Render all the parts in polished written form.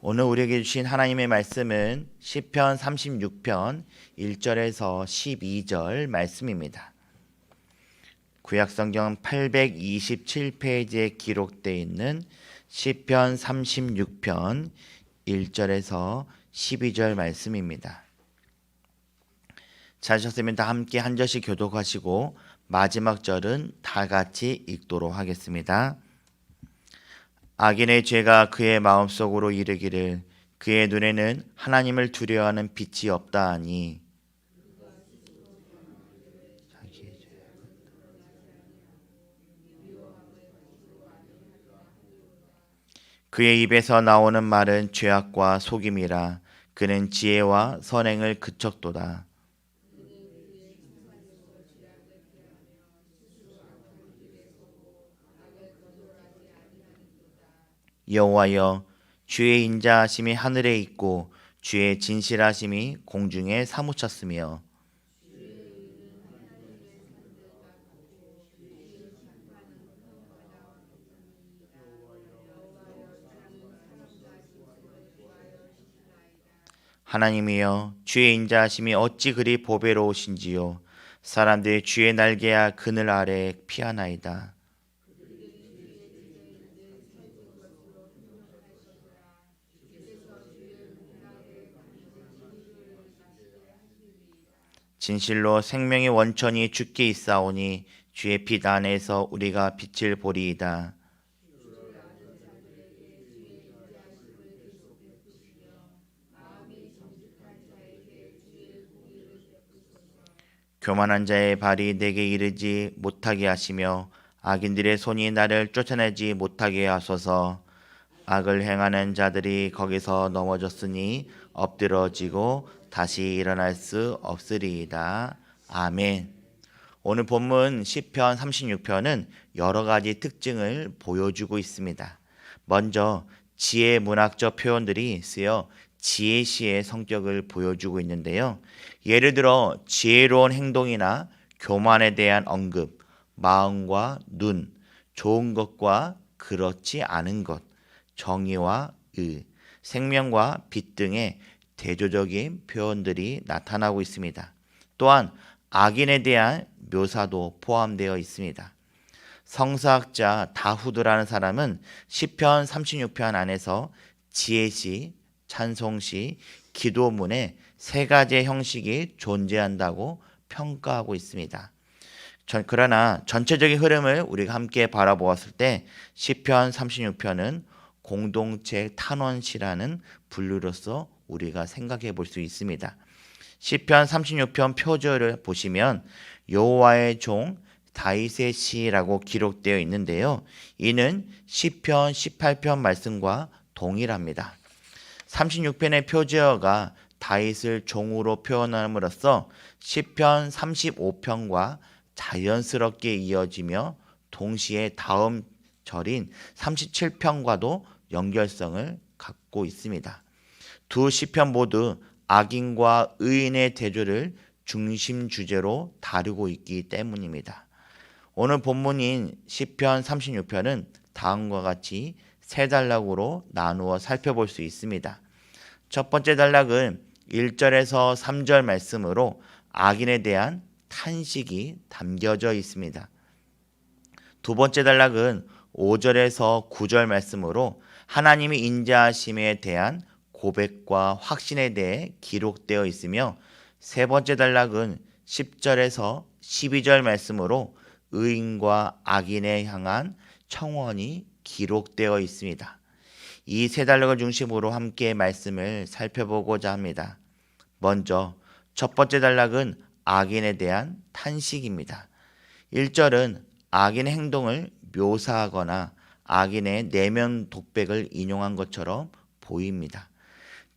오늘 우리에게 주신 하나님의 말씀은 시편 36편 1절에서 12절 말씀입니다. 구약성경 827페이지에 기록되어 있는 시편 36편 1절에서 12절 말씀입니다. 찾으셨으면 다 함께 한 절씩 교독하시고 마지막 절은 다 같이 읽도록 하겠습니다. 악인의 죄가 그의 마음속으로 이르기를 그의 눈에는 하나님을 두려워하는 빛이 없다 하니 그의 입에서 나오는 말은 죄악과 속임이라 그는 지혜와 선행을 그쳤도다. 여호와여, 주의 인자하심이 하늘에 있고 주의 진실하심이 공중에 사무쳤으며 하나님이여, 주의 인자하심이 어찌 그리 보배로우신지요. 사람들이 주의 날개와 그늘 아래에 피하나이다. 진실로 생명의 원천이 주께 있사오니 주의 빛 안에서 우리가 빛을 보리이다. 교만한 자의 발이 내게 이르지 못하게 하시며 악인들의 손이 나를 쫓아내지 못하게 하소서. 악을 행하는 자들이 거기서 넘어졌으니 엎드러지고 다시 일어날 수 없으리이다. 아멘. 오늘 본문 시편 36편은 여러 가지 특징을 보여주고 있습니다. 먼저 지혜 문학적 표현들이 쓰여 지혜시의 성격을 보여주고 있는데요. 예를 들어 지혜로운 행동이나 교만에 대한 언급, 마음과 눈, 좋은 것과 그렇지 않은 것, 정의와 의, 생명과 빛 등의 대조적인 표현들이 나타나고 있습니다. 또한 악인에 대한 묘사도 포함되어 있습니다. 성서학자 다후드라는 사람은 시편 36편 안에서 지혜시, 찬송시, 기도문에 세 가지의 형식이 존재한다고 평가하고 있습니다. 그러나 전체적인 흐름을 우리가 함께 바라보았을 때 시편 36편은 공동체 탄원시라는 분류로서 우리가 생각해 볼 수 있습니다. 시편 36편 표절을 보시면 여호와의 종 다윗의 시라고 기록되어 있는데요. 이는 시편 18편 말씀과 동일합니다. 36편의 표제어가 다윗을 종으로 표현함으로써 시편 35편과 자연스럽게 이어지며 동시에 다음 절인 37편과도 연결성을 갖고 있습니다. 두 시편 모두 악인과 의인의 대조를 중심 주제로 다루고 있기 때문입니다. 오늘 본문인 시편 36편은 다음과 같이 세 단락으로 나누어 살펴볼 수 있습니다. 첫 번째 단락은 1절에서 3절 말씀으로 악인에 대한 탄식이 담겨져 있습니다. 두 번째 단락은 5절에서 9절 말씀으로 하나님의 인자하심에 대한 고백과 확신에 대해 기록되어 있으며 세 번째 단락은 10절에서 12절 말씀으로 의인과 악인에 향한 청원이 기록되어 있습니다. 이 세 단락을 중심으로 함께 말씀을 살펴보고자 합니다. 먼저 첫 번째 단락은 악인에 대한 탄식입니다. 1절은 악인의 행동을 묘사하거나 악인의 내면 독백을 인용한 것처럼 보입니다.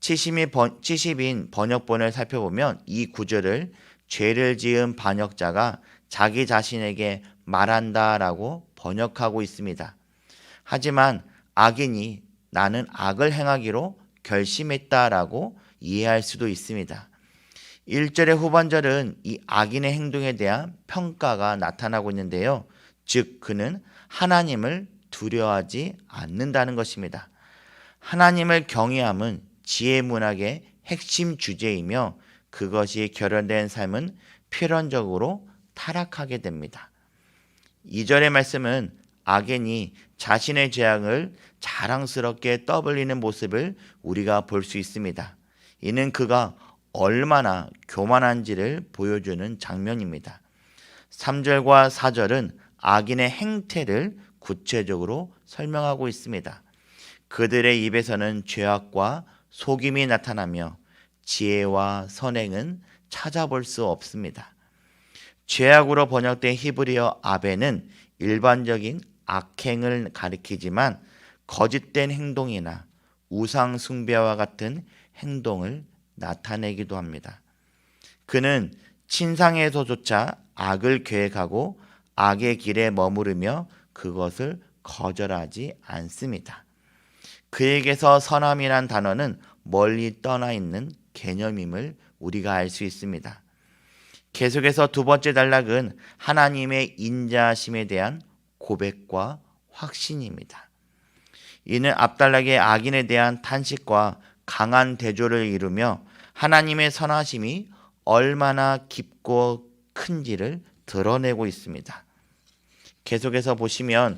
70인 번역본을 살펴보면 이 구절을 죄를 지은 번역자가 자기 자신에게 말한다라고 번역하고 있습니다. 하지만 악인이 나는 악을 행하기로 결심했다라고 이해할 수도 있습니다. 1절의 후반절은 이 악인의 행동에 대한 평가가 나타나고 있는데요. 즉 그는 하나님을 두려워하지 않는다는 것입니다. 하나님을 경외함은 지혜 문학의 핵심 주제이며 그것이 결여된 삶은 필연적으로 타락하게 됩니다. 2절의 말씀은 아겐이 자신의 재앙을 자랑스럽게 떠벌리는 모습을 우리가 볼 수 있습니다. 이는 그가 얼마나 교만한지를 보여주는 장면입니다. 3절과 4절은 악인의 행태를 구체적으로 설명하고 있습니다. 그들의 입에서는 죄악과 속임이 나타나며 지혜와 선행은 찾아볼 수 없습니다. 죄악으로 번역된 히브리어 아벤은 일반적인 악행을 가리키지만 거짓된 행동이나 우상 숭배와 같은 행동을 나타내기도 합니다. 그는 친상에서조차 악을 계획하고 악의 길에 머무르며 그것을 거절하지 않습니다. 그에게서 선함이란 단어는 멀리 떠나 있는 개념임을 우리가 알 수 있습니다. 계속해서 두 번째 단락은 하나님의 인자하심에 대한 고백과 확신입니다. 이는 앞단락의 악인에 대한 탄식과 강한 대조를 이루며 하나님의 선하심이 얼마나 깊고 큰지를 드러내고 있습니다. 계속해서 보시면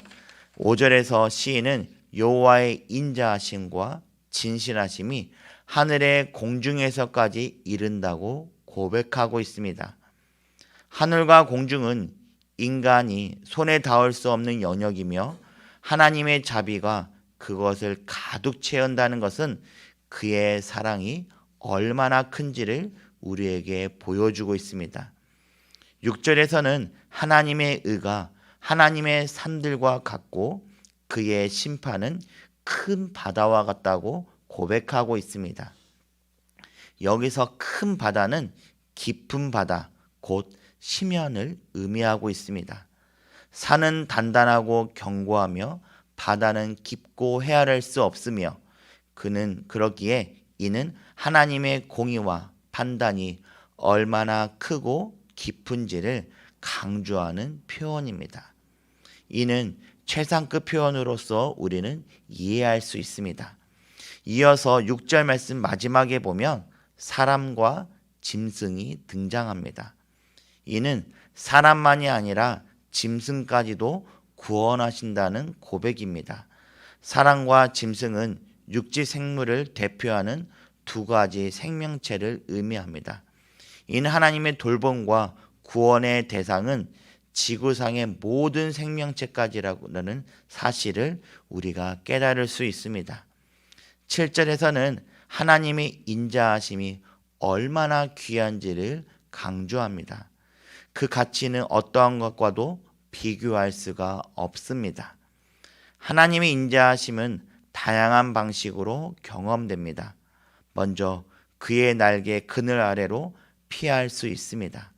5절에서 시인은 여호와의 인자하심과 진실하심이 하늘의 공중에서까지 이른다고 고백하고 있습니다. 하늘과 공중은 인간이 손에 닿을 수 없는 영역이며 하나님의 자비가 그것을 가득 채운다는 것은 그의 사랑이 얼마나 큰지를 우리에게 보여주고 있습니다. 6절에서는 하나님의 의가 하나님의 산들과 같고 그의 심판은 큰 바다와 같다고 고백하고 있습니다. 여기서 큰 바다는 깊은 바다, 곧 심연을 의미하고 있습니다. 산은 단단하고 견고하며 바다는 깊고 헤아릴 수 없으며 그는 그러기에 이는 하나님의 공의와 판단이 얼마나 크고 깊은지를 강조하는 표현입니다. 이는 최상급 표현으로서 우리는 이해할 수 있습니다. 이어서 6절 말씀 마지막에 보면 사람과 짐승이 등장합니다. 이는 사람만이 아니라 짐승까지도 구원하신다는 고백입니다. 사람과 짐승은 육지 생물을 대표하는 두 가지 생명체를 의미합니다. 이는 하나님의 돌봄과 구원의 대상은 지구상의 모든 생명체까지라는 사실을 우리가 깨달을 수 있습니다. 7절에서는 하나님의 인자하심이 얼마나 귀한지를 강조합니다. 그 가치는 어떠한 것과도 비교할 수가 없습니다. 하나님의 인자하심은 다양한 방식으로 경험됩니다. 먼저 그의 날개 그늘 아래로 피할 수 있습니다.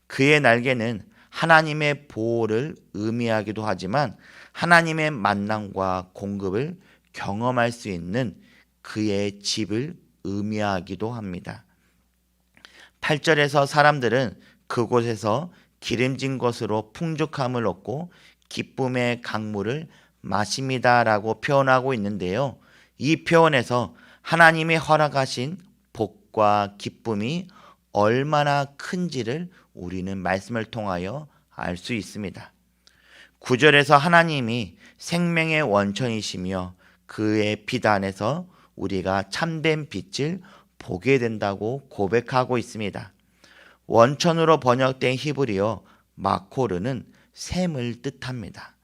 그의 날개는 하나님의 보호를 의미하기도 하지만 하나님의 만남과 공급을 경험할 수 있는 그의 집을 의미하기도 합니다. 8절에서 사람들은 그곳에서 기름진 것으로 풍족함을 얻고 기쁨의 강물을 마십니다라고 표현하고 있는데요. 이 표현에서 하나님이 허락하신 복과 기쁨이 얼마나 큰지를 우리는 말씀을 통하여 알 수 있습니다. 9절에서 하나님이 생명의 원천이시며 그의 빛 안에서 우리가 참된 빛을 보게 된다고 고백하고 있습니다. 원천으로 번역된 히브리어 마코르는 샘을 뜻합니다.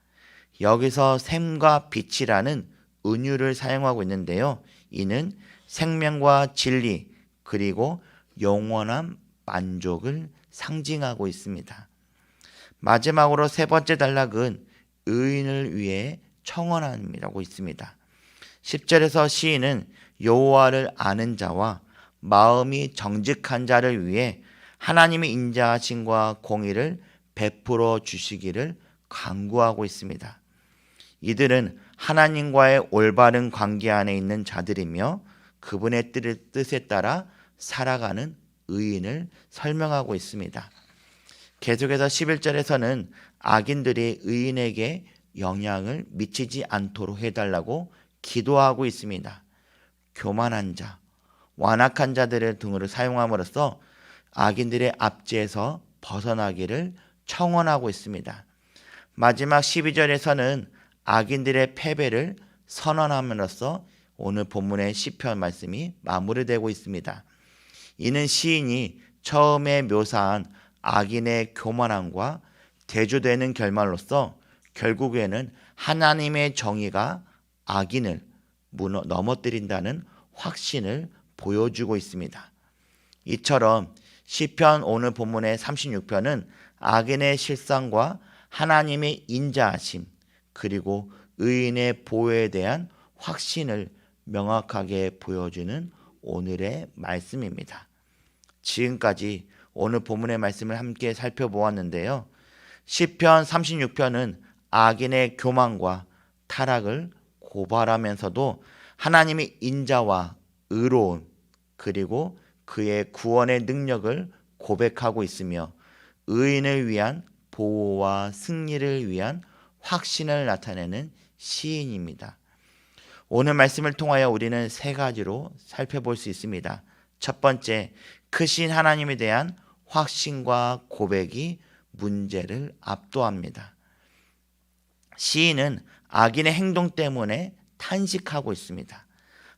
여기서 샘과 빛이라는 은유를 사용하고 있는데요. 이는 생명과 진리 그리고 영원한 만족을 상징하고 있습니다. 마지막으로 세 번째 단락은 의인을 위해 청원함이라고 있습니다. 10절에서 시인은 여호와를 아는 자와 마음이 정직한 자를 위해 하나님의 인자하심과 공의를 베풀어 주시기를 간구하고 있습니다. 이들은 하나님과의 올바른 관계 안에 있는 자들이며 그분의 뜻에 따라 살아가는 의인을 설명하고 있습니다. 계속해서 11절에서는 악인들이 의인에게 영향을 미치지 않도록 해달라고 기도하고 있습니다. 교만한 자, 완악한 자들의 등으로 사용함으로써 악인들의 압제에서 벗어나기를 청원하고 있습니다. 마지막 12절에서는 악인들의 패배를 선언함으로써 오늘 본문의 시편 말씀이 마무리되고 있습니다. 이는 시인이 처음에 묘사한 악인의 교만함과 대조되는 결말로서 결국에는 하나님의 정의가 악인을 넘어뜨린다는 확신을 보여주고 있습니다. 이처럼 시편 오늘 본문의 36편은 악인의 실상과 하나님의 인자하심 그리고 의인의 보호에 대한 확신을 명확하게 보여주는 오늘의 말씀입니다. 지금까지 오늘 본문의 말씀을 함께 살펴보았는데요. 시편 36편은 악인의 교만과 타락을 고발하면서도 하나님의 인자와 의로움 그리고 그의 구원의 능력을 고백하고 있으며 의인을 위한 보호와 승리를 위한 확신을 나타내는 시인입니다. 오늘 말씀을 통하여 우리는 세 가지로 살펴볼 수 있습니다. 첫 번째, 크신 하나님에 대한 확신과 고백이 문제를 압도합니다. 시인은 악인의 행동 때문에 탄식하고 있습니다.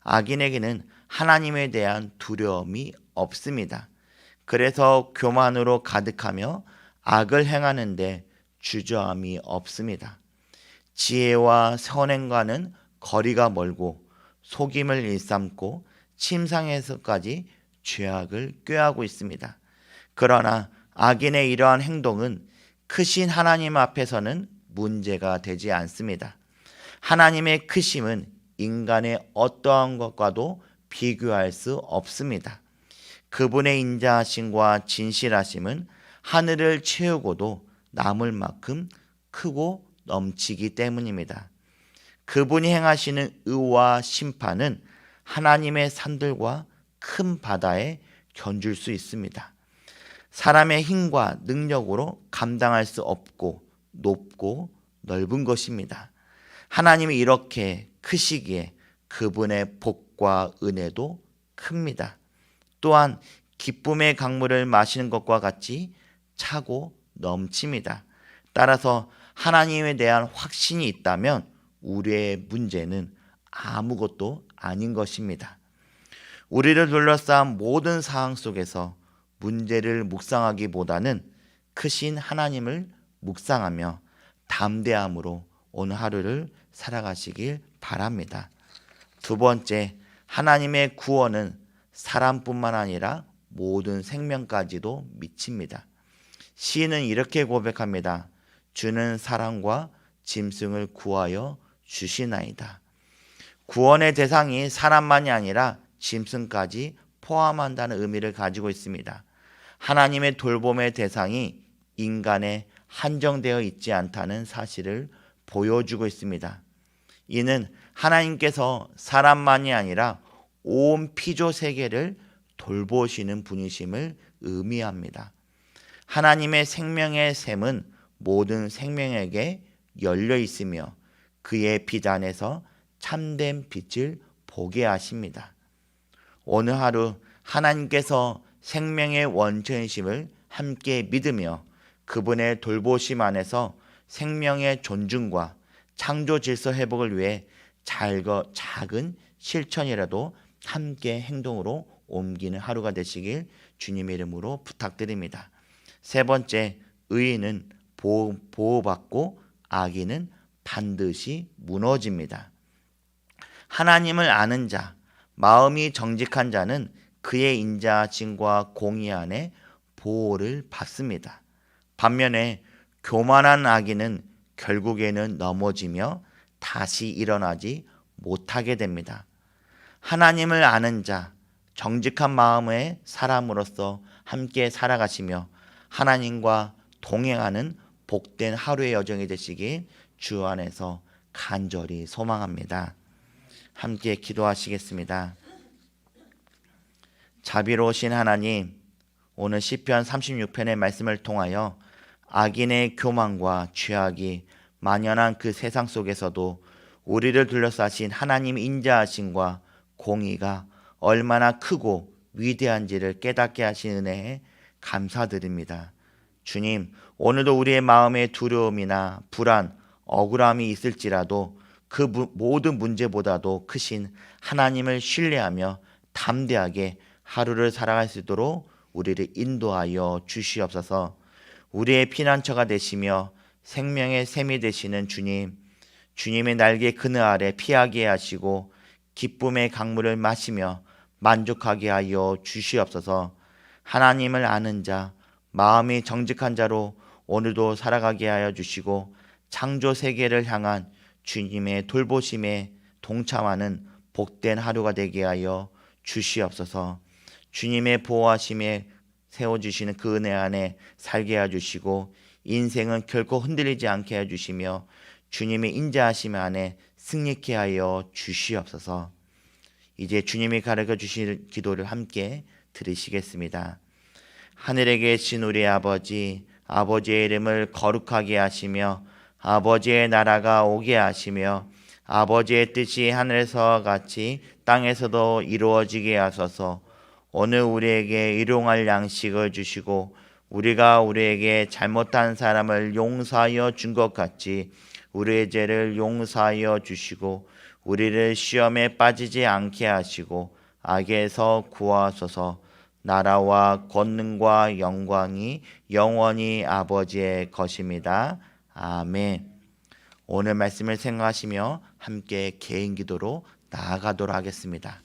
악인에게는 하나님에 대한 두려움이 없습니다. 그래서 교만으로 가득하며 악을 행하는데 주저함이 없습니다. 지혜와 선행과는 거리가 멀고 속임을 일삼고 침상에서까지 죄악을 꾀하고 있습니다. 그러나 악인의 이러한 행동은 크신 하나님 앞에서는 문제가 되지 않습니다. 하나님의 크심은 인간의 어떠한 것과도 비교할 수 없습니다. 그분의 인자하심과 진실하심은 하늘을 채우고도 남을 만큼 크고 넘치기 때문입니다. 그분이 행하시는 의와 심판은 하나님의 산들과 큰 바다에 견줄 수 있습니다. 사람의 힘과 능력으로 감당할 수 없고 높고 넓은 것입니다. 하나님이 이렇게 크시기에 그분의 복과 은혜도 큽니다. 또한 기쁨의 강물을 마시는 것과 같이 차고 넘칩니다. 따라서 하나님에 대한 확신이 있다면 우리의 문제는 아무것도 아닌 것입니다. 우리를 둘러싼 모든 상황 속에서 문제를 묵상하기보다는 크신 하나님을 묵상하며 담대함으로 오늘 하루를 살아가시길 바랍니다. 두 번째, 하나님의 구원은 사람뿐만 아니라 모든 생명까지도 미칩니다. 시인은 이렇게 고백합니다. 주는 사람과 짐승을 구하여 주시나이다. 구원의 대상이 사람만이 아니라 짐승까지 포함한다는 의미를 가지고 있습니다. 하나님의 돌봄의 대상이 인간에 한정되어 있지 않다는 사실을 보여주고 있습니다. 이는 하나님께서 사람만이 아니라 온 피조 세계를 돌보시는 분이심을 의미합니다. 하나님의 생명의 샘은 모든 생명에게 열려 있으며 그의 빛 안에서 참된 빛을 보게 하십니다. 오늘 하루 하나님께서 생명의 원천이심을 함께 믿으며 그분의 돌보심 안에서 생명의 존중과 창조 질서 회복을 위해 작은 실천이라도 함께 행동으로 옮기는 하루가 되시길 주님의 이름으로 부탁드립니다. 세 번째, 의인은 보호받고 악인은 반드시 무너집니다. 하나님을 아는 자, 마음이 정직한 자는 그의 인자하심과 공의 안에 보호를 받습니다. 반면에 교만한 악인은 결국에는 넘어지며 다시 일어나지 못하게 됩니다. 하나님을 아는 자, 정직한 마음의 사람으로서 함께 살아가시며 하나님과 동행하는 복된 하루의 여정이 되시길 주 안에서 간절히 소망합니다. 함께 기도하시겠습니다. 자비로우신 하나님, 오늘 시편 36편의 말씀을 통하여 악인의 교만과 죄악이 만연한 그 세상 속에서도 우리를 둘러싸신 하나님 인자하심과 공의가 얼마나 크고 위대한지를 깨닫게 하신 은혜에 감사드립니다. 주님, 오늘도 우리의 마음에 두려움이나 불안, 억울함이 있을지라도 그 모든 문제보다도 크신 하나님을 신뢰하며 담대하게 하루를 살아갈 수 있도록 우리를 인도하여 주시옵소서. 우리의 피난처가 되시며 생명의 샘이 되시는 주님, 주님의 날개 그늘 아래 피하게 하시고 기쁨의 강물을 마시며 만족하게 하여 주시옵소서. 하나님을 아는 자, 마음이 정직한 자로 오늘도 살아가게 하여 주시고 창조 세계를 향한 주님의 돌보심에 동참하는 복된 하루가 되게 하여 주시옵소서. 주님의 보호하심에 세워주시는 그 은혜 안에 살게 해주시고 인생은 결코 흔들리지 않게 해주시며 주님의 인자하심 안에 승리케 하여 주시옵소서. 이제 주님이 가르쳐 주실 기도를 함께 들으시겠습니다. 하늘에 계신 우리 아버지, 아버지의 이름을 거룩하게 하시며 아버지의 나라가 오게 하시며 아버지의 뜻이 하늘에서 같이 땅에서도 이루어지게 하소서. 오늘 우리에게 일용할 양식을 주시고 우리가 우리에게 잘못한 사람을 용서하여 준 것 같이 우리의 죄를 용서하여 주시고 우리를 시험에 빠지지 않게 하시고 악에서 구하소서. 나라와 권능과 영광이 영원히 아버지의 것입니다. 아멘. 오늘 말씀을 생각하시며 함께 개인 기도로 나아가도록 하겠습니다.